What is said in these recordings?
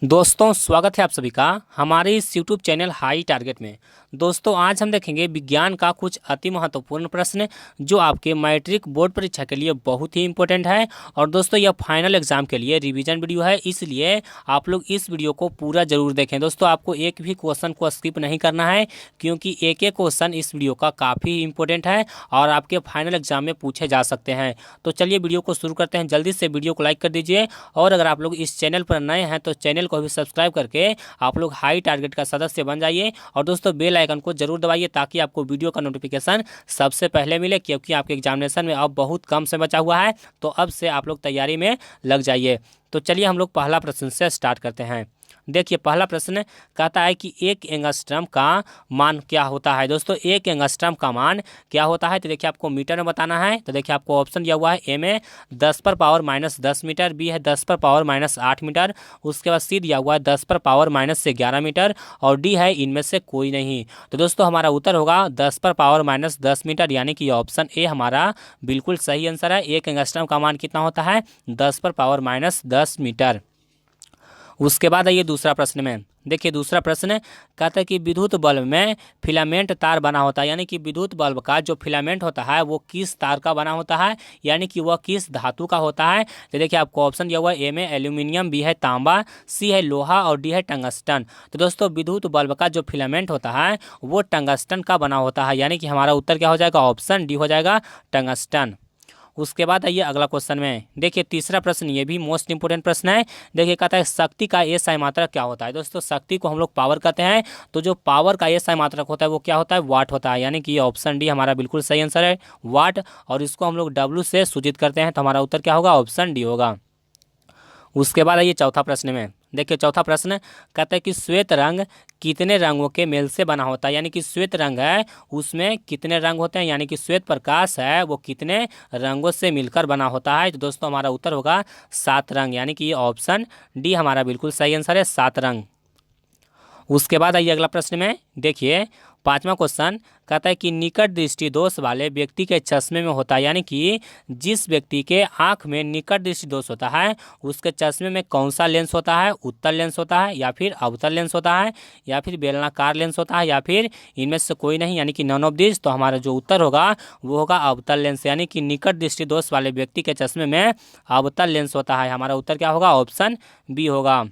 दोस्तों स्वागत है आप सभी का हमारे इस YouTube चैनल हाई टारगेट में। दोस्तों आज हम देखेंगे विज्ञान का कुछ अति महत्वपूर्ण प्रश्न जो आपके मैट्रिक बोर्ड परीक्षा के लिए बहुत ही इंपॉर्टेंट है। और दोस्तों यह फाइनल एग्जाम के लिए रिवीजन वीडियो है, इसलिए आप लोग इस वीडियो को पूरा जरूर देखें। दोस्तों आपको एक भी क्वेश्चन को स्किप नहीं करना है, क्योंकि एक एक क्वेश्चन इस वीडियो का काफ़ी इंपॉर्टेंट है और आपके फाइनल एग्जाम में पूछे जा सकते हैं। तो चलिए वीडियो को शुरू करते हैं। जल्दी से वीडियो को लाइक कर दीजिए और अगर आप लोग इस चैनल पर नए हैं तो चैनल को भी सब्सक्राइब करके आप लोग हाई टारगेट का सदस्य बन जाइए। और दोस्तों बेल आइकन को जरूर दबाइए ताकि आपको वीडियो का नोटिफिकेशन सबसे पहले मिले, क्योंकि आपके एग्जामिनेशन में अब बहुत कम समय बचा हुआ है, तो अब से आप लोग तैयारी में लग जाइए। तो चलिए हम लोग पहला प्रश्न से स्टार्ट करते हैं। देखिए पहला प्रश्न कहता है कि एक एंगस्ट्रम का मान क्या होता है। दोस्तों एक एंगस्ट्रम का मान क्या होता है, तो देखिए आपको मीटर में बताना है। तो देखिए आपको ऑप्शन दिया हुआ है, ए में 10⁻−10 मीटर, बी है 10⁻−8 मीटर, उसके बाद सी दिया हुआ है 10⁻11 मीटर और डी है इनमें से कोई नहीं। तो दोस्तों हमारा उत्तर होगा 10⁻−10 मीटर, यानी कि ऑप्शन ए हमारा बिल्कुल सही आंसर है। एक एंगस्ट्रम का मान कितना होता है, 10⁻−10 मीटर। उसके बाद आइए दूसरा प्रश्न में। देखिए दूसरा प्रश्न कहता है कि विद्युत बल्ब में फिलामेंट तार बना होता है, यानी कि विद्युत बल्ब का जो फिलामेंट होता है वो किस तार का बना होता है, यानी कि वह किस धातु का होता है। तो देखिए आपको ऑप्शन दिया हुआ है, ए में एल्यूमिनियम, बी है तांबा, सी है लोहा और डी है टंगस्टन। तो दोस्तों विद्युत बल्ब का जो फिलामेंट होता है वो टंगस्टन का बना होता है, यानी कि हमारा उत्तर क्या हो जाएगा, ऑप्शन डी हो जाएगा, टंगस्टन। उसके बाद आइए अगला क्वेश्चन में। देखिए तीसरा प्रश्न, ये भी मोस्ट इंपोर्टेंट प्रश्न है। देखिए कहता है शक्ति का एसआई मात्रक क्या होता है। दोस्तों शक्ति को हम लोग पावर कहते हैं, तो जो पावर का एसआई मात्रक होता है वो क्या होता है, वाट होता है, यानी कि ऑप्शन डी हमारा बिल्कुल सही आंसर है, वाट। और इसको हम लोग डब्ल्यू से सूचित करते हैं, तो हमारा उत्तर क्या होगा, ऑप्शन डी होगा। उसके बाद आइए चौथा प्रश्न में। देखिए चौथा प्रश्न कहता है कि श्वेत रंग कितने रंगों के मेल से बना होता है, यानी कि श्वेत रंग है उसमें कितने रंग होते हैं, यानी कि श्वेत प्रकाश है वो कितने रंगों से मिलकर बना होता है। तो दोस्तों हमारा उत्तर होगा 7 रंग, यानी कि ऑप्शन डी हमारा बिल्कुल सही आंसर है, 7 रंग। उसके बाद आइए अगला प्रश्न में। देखिए पांचवा क्वेश्चन कहता है कि निकट दृष्टि दोष वाले व्यक्ति के चश्मे में होता है, यानी कि जिस व्यक्ति के आंख में निकट दृष्टि दोष होता है उसके चश्मे में कौन सा लेंस होता है, उत्तल लेंस होता है या फिर अवतल लेंस होता है या फिर बेलनाकार लेंस होता है या फिर इनमें से कोई नहीं, यानी कि नॉन ऑफ दिस। तो हमारा जो उत्तर होगा वो होगा अवतल लेंस, यानी कि निकट दृष्टि दोष वाले व्यक्ति के चश्मे में अवतल लेंस होता है। हमारा उत्तर क्या होगा, ऑप्शन बी होगा।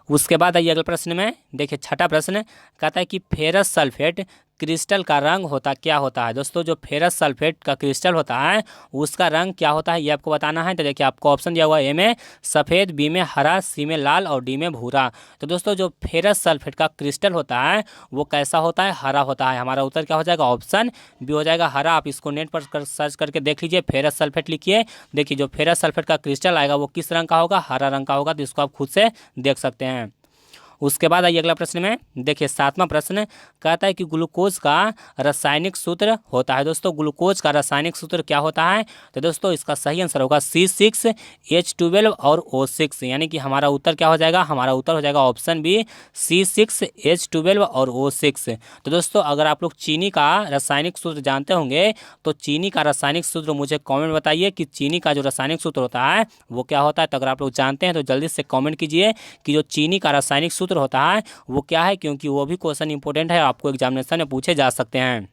उसके बाद आइए अगले प्रश्न में। देखिए छठा प्रश्न कहता है कि फेरस सल्फेट क्रिस्टल का रंग क्या होता है। दोस्तों जो फेरस सल्फेट का क्रिस्टल होता है उसका रंग क्या होता है ये आपको बताना है। तो देखिए आपको ऑप्शन दिया हुआ है, ए में सफ़ेद, बी में हरा, सी में लाल और डी में भूरा। तो दोस्तों जो फेरस सल्फेट का क्रिस्टल होता है वो कैसा होता है, हरा होता है। हमारा उत्तर क्या हो जाएगा, ऑप्शन बी हो जाएगा, हरा। आप इसको नेट पर सर्च करके देख लीजिए, फेरस सल्फेट लिखिए। देखिए जो फेरस सल्फेट का क्रिस्टल आएगा वो किस रंग का होगा, हरा रंग का होगा। तो इसको आप खुद से देख सकते हैं। उसके बाद आइए अगला प्रश्न में। देखिए सातवां प्रश्न कहता है कि ग्लूकोज का रासायनिक सूत्र होता है। दोस्तों ग्लूकोज का रासायनिक सूत्र क्या होता है, तो दोस्तों इसका सही आंसर होगा C6H12 और O6, यानी कि हमारा उत्तर क्या हो जाएगा, हमारा उत्तर हो जाएगा ऑप्शन बी, C6H12 और O6। तो दोस्तों अगर आप लोग चीनी का रासायनिक सूत्र जानते होंगे तो चीनी का रासायनिक सूत्र मुझे कॉमेंट में बताइए कि चीनी का जो रासायनिक सूत्र होता है वो क्या होता है। तो अगर आप लोग जानते हैं तो जल्दी से कॉमेंट कीजिए कि जो चीनी का रासायनिक सूत्र होता है वो क्या है, क्योंकि वो भी क्वेश्चन इंपॉर्टेंट है, आपको एग्जामिनेशन में पूछे जा सकते हैं।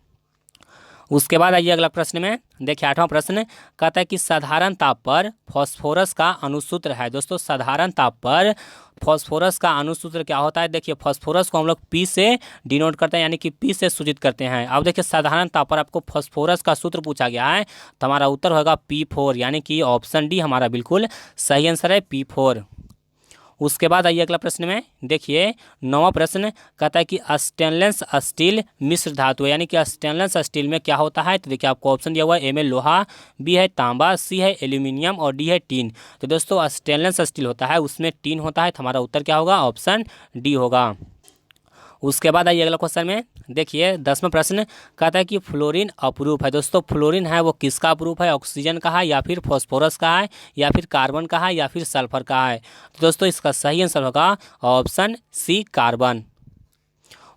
उसके बाद आइए अगला प्रश्न में। देखिए आठवां प्रश्न कहता है कि साधारण ताप पर फास्फोरस का अणुसूत्र है। दोस्तों साधारण ताप पर फास्फोरस का अणुसूत्र क्या होता है। देखिए फास्फोरस को हम लोग पी से डिनोट करते हैं, यानी कि पी से सूचित करते हैं। अब देखिए साधारण ताप पर आपको फास्फोरस का सूत्र पूछा गया है, तो हमारा उत्तर होगा P4, यानी कि ऑप्शन डी हमारा बिल्कुल सही आंसर है, P4। उसके बाद आइए अगला प्रश्न में। देखिए नौवां प्रश्न कहता है कि स्टेनलेस स्टील मिश्र धातु है, यानी कि स्टेनलेस स्टील में क्या होता है। तो देखिए आपको ऑप्शन दिया हुआ है, ए में लोहा, बी है तांबा, सी है एल्यूमिनियम और डी है टीन। तो दोस्तों स्टेनलेस स्टील होता है उसमें टीन होता है, तो हमारा उत्तर क्या होगा, ऑप्शन डी होगा। उसके बाद आइए अगला क्वेश्चन में। देखिए 10वां प्रश्न कहता है कि फ्लोरीन अपरूप है। दोस्तों फ्लोरीन है वो किसका अपरूप है, ऑक्सीजन का है या फिर फॉस्फोरस का है या फिर कार्बन का है या फिर सल्फर का है। तो दोस्तों इसका सही आंसर होगा ऑप्शन सी, कार्बन।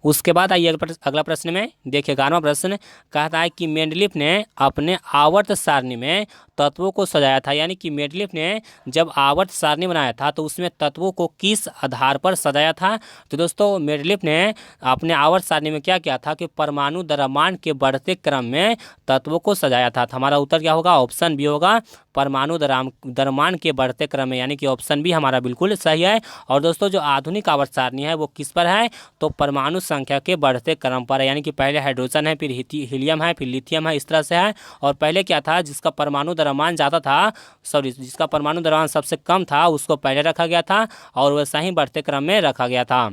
उसके बाद आइए अगला प्रश्न में देखिए 11वां प्रश्न कहता है कि मेंडलीफ ने अपने आवर्त सारणी में तत्वों को सजाया था, यानी कि मेंडलीफ ने जब आवर्त सारणी बनाया था तो उसमें तत्वों को किस आधार पर सजाया था। तो दोस्तों मेंडलीफ ने अपने आवर्त सारणी में क्या किया था कि परमाणु द्रव्यमान के बढ़ते क्रम में तत्वों को सजाया था। तो हमारा उत्तर क्या होगा, ऑप्शन बी होगा, परमाणु द्रव्यमान के बढ़ते क्रम में, यानी कि ऑप्शन बी हमारा बिल्कुल सही है। और दोस्तों जो आधुनिक आवर्त सारणी है वो किस पर है, तो परमाणु संख्या के बढ़ते क्रम पर है, यानी कि पहले हाइड्रोजन है, फिर हीलियम है, फिर लिथियम है, इस तरह से है। और पहले क्या था, जिसका परमाणु द्रव्यमान ज़्यादा था, सॉरी जिसका परमाणु द्रव्यमान सबसे कम था उसको पहले रखा गया था और वैसा ही बढ़ते क्रम में रखा गया था।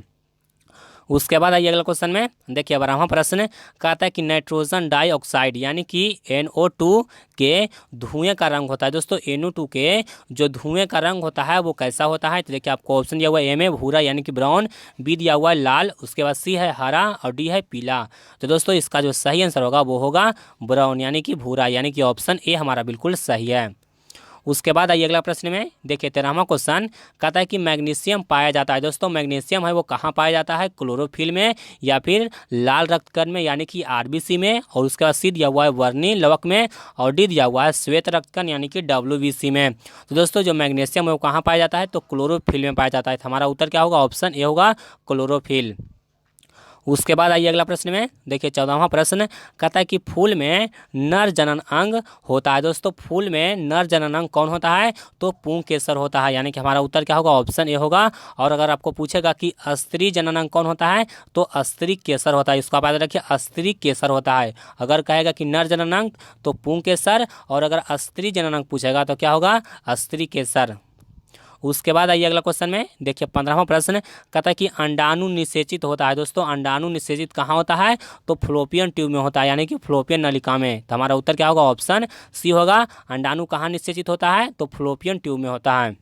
उसके बाद आइए अगला क्वेश्चन में देखिए 12वां प्रश्न कहता है कि नाइट्रोजन डाइऑक्साइड यानी कि NO2 के धुएं का रंग होता है। दोस्तों NO2 के जो धुएं का रंग होता है वो कैसा होता है, तो देखिए आपको ऑप्शन दिया हुआ है, ए में भूरा यानी कि ब्राउन, बी दिया हुआ है लाल, उसके बाद सी है हरा और डी है पीला। तो दोस्तों इसका जो सही आंसर होगा वो होगा ब्राउन यानी कि भूरा, यानी कि ऑप्शन ए हमारा बिल्कुल सही है। उसके बाद आइए अगला प्रश्न में देखिए 13वां क्वेश्चन कहता है कि मैग्नीशियम पाया जाता है। दोस्तों मैग्नीशियम है वो कहाँ पाया जाता है, क्लोरोफिल में या फिर लाल रक्तकण में यानी कि RBC में, और उसके बाद सी दिया हुआ है वर्णी लवक में, और डी दिया हुआ है श्वेत रक्तकण यानी कि WBC में। तो दोस्तों जो मैग्नीशियम है वो कहाँ पाया जाता है, तो क्लोरोफिल में पाया जाता है। तो हमारा उत्तर क्या होगा, ऑप्शन ए होगा क्लोरोफिल। उसके बाद आइए अगला प्रश्न में देखिए 14वां प्रश्न कहता है कि फूल में नर जनन अंग होता है। दोस्तों फूल में नर जनन अंग कौन होता है, तो पुंकेसर होता है, यानी कि हमारा उत्तर क्या होगा, ऑप्शन ए होगा। और अगर आपको पूछेगा कि स्त्री जनन अंग कौन होता है, तो स्त्री केसर होता है, इसको आप याद रखिए, स्त्री केसर होता है। अगर कहेगा कि नर जनन अंग तो पुंकेसर, और अगर स्त्री जनन अंग पूछेगा तो क्या होगा, स्त्री केसर। उसके बाद आइए अगला क्वेश्चन में देखिए 15वां प्रश्न कहता है कि अंडाणु निषेचित होता है। दोस्तों अंडाणु निषेचित कहाँ होता है, तो फ्लोपियन ट्यूब में होता है, यानी कि फ्लोपियन नलिका में। तो हमारा उत्तर क्या होगा, ऑप्शन सी होगा, अंडाणु कहाँ निषेचित होता है, तो फ्लोपियन ट्यूब में होता है।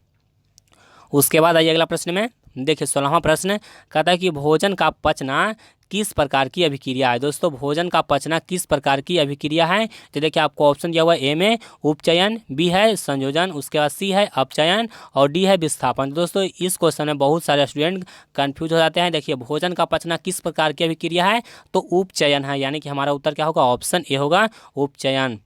उसके बाद आइए अगला प्रश्न में देखिए 16वां प्रश्न कहता है कि भोजन का पचना किस प्रकार की अभिक्रिया है। दोस्तों भोजन का पचना किस प्रकार की अभिक्रिया है, तो देखिए आपको ऑप्शन दिया हुआ है, ए में उपचयन, बी है संयोजन, उसके बाद सी है अपचयन और डी है विस्थापन। दोस्तों इस क्वेश्चन में बहुत सारे स्टूडेंट कंफ्यूज हो जाते हैं। देखिए भोजन का पचना किस प्रकार की अभिक्रिया है, तो उपचयन है, यानी कि हमारा उत्तर क्या होगा, ऑप्शन ए होगा उपचयन।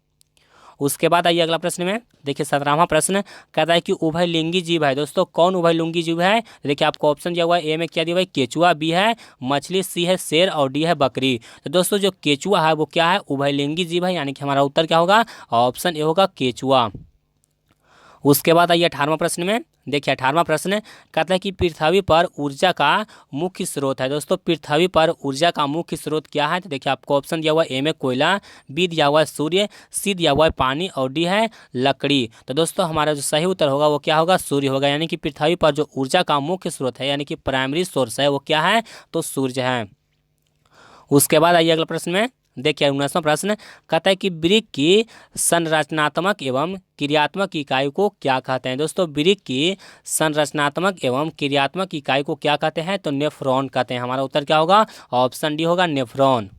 उसके बाद आइए अगला प्रश्न में देखिए 17वां प्रश्न कहता है कि उभयलिंगी जीव है। दोस्तों कौन उभयलिंगी जीव है, देखिए आपको ऑप्शन दिया हुआ है, ए में क्या दिया हुआ है, केचुआ, बी है मछली, सी है शेर और डी है बकरी। तो दोस्तों जो केचुआ है वो क्या है, उभयलिंगी जीव है, यानी कि हमारा उत्तर क्या होगा, ऑप्शन ए होगा केचुआ। उसके बाद आइए 18वां प्रश्न में देखिए 18वां प्रश्न कहता है कि पृथ्वी पर ऊर्जा का मुख्य स्रोत है। दोस्तों पृथ्वी पर ऊर्जा का मुख्य स्रोत क्या है, तो देखिए आपको ऑप्शन दिया हुआ है, ए में कोयला, बी दिया हुआ है सूर्य, सी दिया हुआ है पानी और डी है लकड़ी। तो दोस्तों हमारा जो सही उत्तर होगा वो क्या होगा, सूर्य होगा, यानी कि पृथ्वी पर जो ऊर्जा का मुख्य स्रोत है यानी कि प्राइमरी सोर्स है वो क्या है, तो सूर्य है। उसके बाद आइए अगला प्रश्न में देखिए 19वां प्रश्न कहता है कि वृक्क की संरचनात्मक एवं क्रियात्मक इकाई को क्या कहते हैं। दोस्तों वृक्क की संरचनात्मक एवं क्रियात्मक इकाई को क्या कहते हैं, तो नेफ्रॉन कहते हैं। हमारा उत्तर क्या होगा, ऑप्शन डी होगा नेफ्रॉन।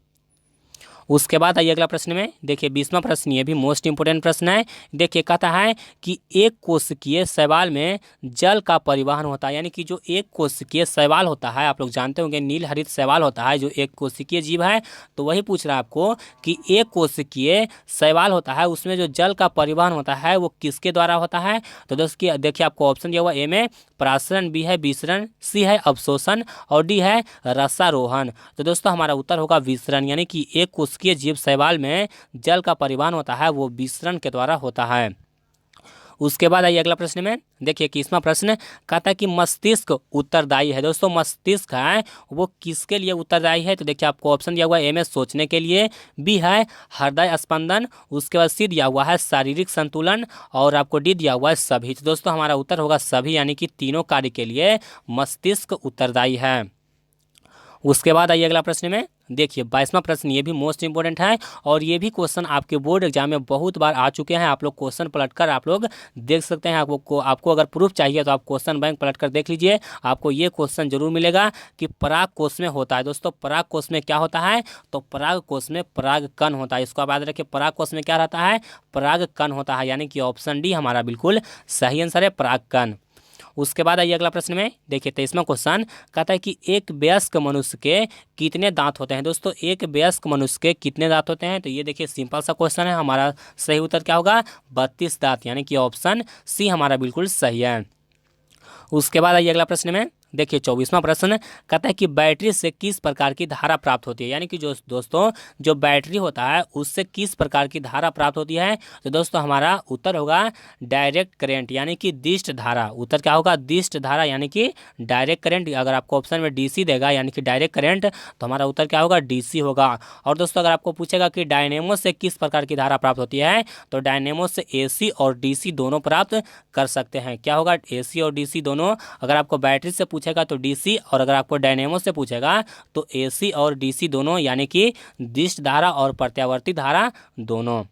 उसके बाद आइए अगला प्रश्न में देखिए 20वां प्रश्न, ये भी मोस्ट इंपोर्टेंट प्रश्न है। देखिए कहता है कि एक कोशिकीय शैवाल में जल का परिवहन होता है, यानी कि जो एक कोशिकीय शैवाल होता है, आप लोग जानते होंगे नील हरित शैवाल होता है जो एक कोशिकीय जीव है। तो वही पूछ रहा है आपको कि एक कोशिकीय शैवाल होता है उसमें जो जल का परिवहन होता है वो किसके द्वारा होता है। तो दोस्तों देखिए आपको ऑप्शन दिया हुआ, ए में प्रासरण, बी है विसरण, सी है अवशोषण और डी है रसारोहण। तो दोस्तों हमारा उत्तर होगा विसरण, यानी कि एक कोशिकीय जीव शैवाल में जल का परिवहन होता है वो विसरण के द्वारा होता है। उसके बाद आइए अगला प्रश्न में देखिए 21वां प्रश्न कहता है कि मस्तिष्क उत्तरदायी है। दोस्तों मस्तिष्क है वो किसके लिए उत्तरदायी है, तो देखिए आपको ऑप्शन दिया हुआ है, ए में सोचने के लिए, बी है हृदय स्पंदन, उसके बाद सी दिया हुआ है शारीरिक संतुलन और आपको डी दिया हुआ है सभी। तो दोस्तों हमारा उत्तर होगा सभी, यानी कि तीनों कार्य के लिए मस्तिष्क उत्तरदायी है। उसके बाद आइए अगला प्रश्न में देखिए 22वां प्रश्न, ये भी मोस्ट इंपोर्टेंट है और ये भी क्वेश्चन आपके बोर्ड एग्जाम में बहुत बार आ चुके हैं। आप लोग क्वेश्चन पलटकर आप लोग देख सकते हैं। आपको अगर प्रूफ चाहिए तो आप क्वेश्चन बैंक पलटकर देख लीजिए, आपको ये क्वेश्चन जरूर मिलेगा कि पराग कोष में होता है। दोस्तों पराग कोष में क्या होता है, तो पराग कोष में पराग कण होता है। इसको आप याद रखिए, पराग कोष में क्या रहता है, पराग कण होता है, यानी कि ऑप्शन डी हमारा बिल्कुल सही आंसर है, पराग कण। उसके बाद आइए अगला प्रश्न में, देखिए 23वां क्वेश्चन कहता है कि एक वयस्क मनुष्य के कितने दांत होते हैं। दोस्तों एक वयस्क मनुष्य के कितने दांत होते हैं, तो ये देखिए सिंपल सा क्वेश्चन है। हमारा सही उत्तर क्या होगा, 32 दांत, यानी कि ऑप्शन सी हमारा बिल्कुल सही है। उसके बाद आइए अगला प्रश्न में, देखिए 24वां प्रश्न कहता है कि बैटरी से किस प्रकार की धारा प्राप्त होती है, यानी कि जो दोस्तों जो बैटरी होता है उससे किस प्रकार की धारा प्राप्त होती है। तो दोस्तों हमारा उत्तर होगा डायरेक्ट करंट, यानी कि दिष्ट धारा। उत्तर क्या होगा, दिष्ट धारा, यानी कि डायरेक्ट करंट। अगर आपको ऑप्शन में डीसी देगा यानी कि डायरेक्ट करंट, तो हमारा उत्तर क्या होगा, डीसी होगा। और दोस्तों अगर आपको पूछेगा कि डायनेमो से किस प्रकार की धारा प्राप्त होती है, तो डायनेमो से एसी और डीसी दोनों प्राप्त कर सकते हैं। क्या होगा, एसी और डीसी दोनों। अगर आपको बैटरी से पूछेगा तो डीसी, और अगर आपको डायनेमो से पूछेगा तो एसी और डीसी दोनों, यानी कि दिष्ट धारा और प्रत्यावर्ती धारा दोनों।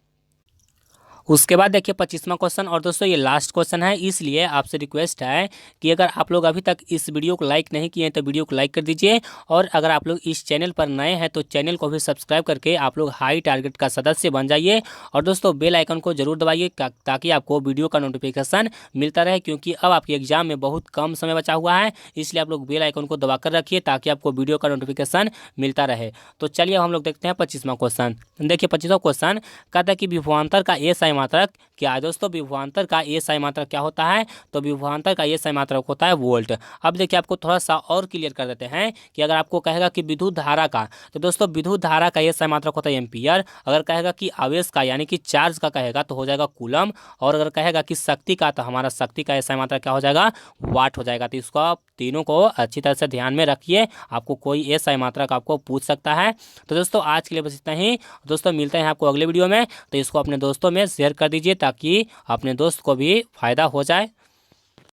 उसके बाद देखिए 25वां क्वेश्चन, और दोस्तों ये लास्ट क्वेश्चन है, इसलिए आपसे रिक्वेस्ट है कि अगर आप लोग अभी तक इस वीडियो को लाइक नहीं किए हैं तो वीडियो को लाइक कर दीजिए, और अगर आप लोग इस चैनल पर नए हैं तो चैनल को भी सब्सक्राइब करके आप लोग हाई टारगेट का सदस्य बन जाइए। और दोस्तों बेल आइकन को जरूर दबाइए ताकि आपको वीडियो का नोटिफिकेशन मिलता रहे, क्योंकि अब आपके एग्जाम में बहुत कम समय बचा हुआ है, इसलिए आप लोग बेल आइकन को दबा कर रखिए ताकि आपको वीडियो का नोटिफिकेशन मिलता रहे। तो चलिए हम लोग देखते हैं 25वां क्वेश्चन। देखिए 25वां क्वेश्चन कहता है कि विभवांतर का एसआई मात्रक क्या है। दोस्तों विभवांतर का एसआई मात्रक क्या होता है, तो विभवांतर का एसआई मात्रक होता है वोल्ट। अब देखिए आपको थोड़ा सा और क्लियर कर देते हैं कि अगर आपको कहेगा कि विद्युत धारा का, तो दोस्तों विद्युत धारा का एसआई मात्रक होता है एम्पियर। अगर कहेगा कि आवेश का यानी कि चार्ज का कहेगा तो हो जाएगा कूलम, और अगर कहेगा कि शक्ति का तो हमारा शक्ति का एसआई मात्रक क्या हो जाएगा, वाट हो जाएगा। तो इसको आप तीनों को अच्छी तरह से ध्यान में रखिए, आपको कोई एसआई मात्रक आपको पूछ सकता है। तो दोस्तों आज के लिए बस इतना ही। दोस्तों मिलते हैं आपको अगले वीडियो में, तो इसको अपने दोस्तों में शेयर कर दीजिए ताकि अपने दोस्त को भी फायदा हो जाए।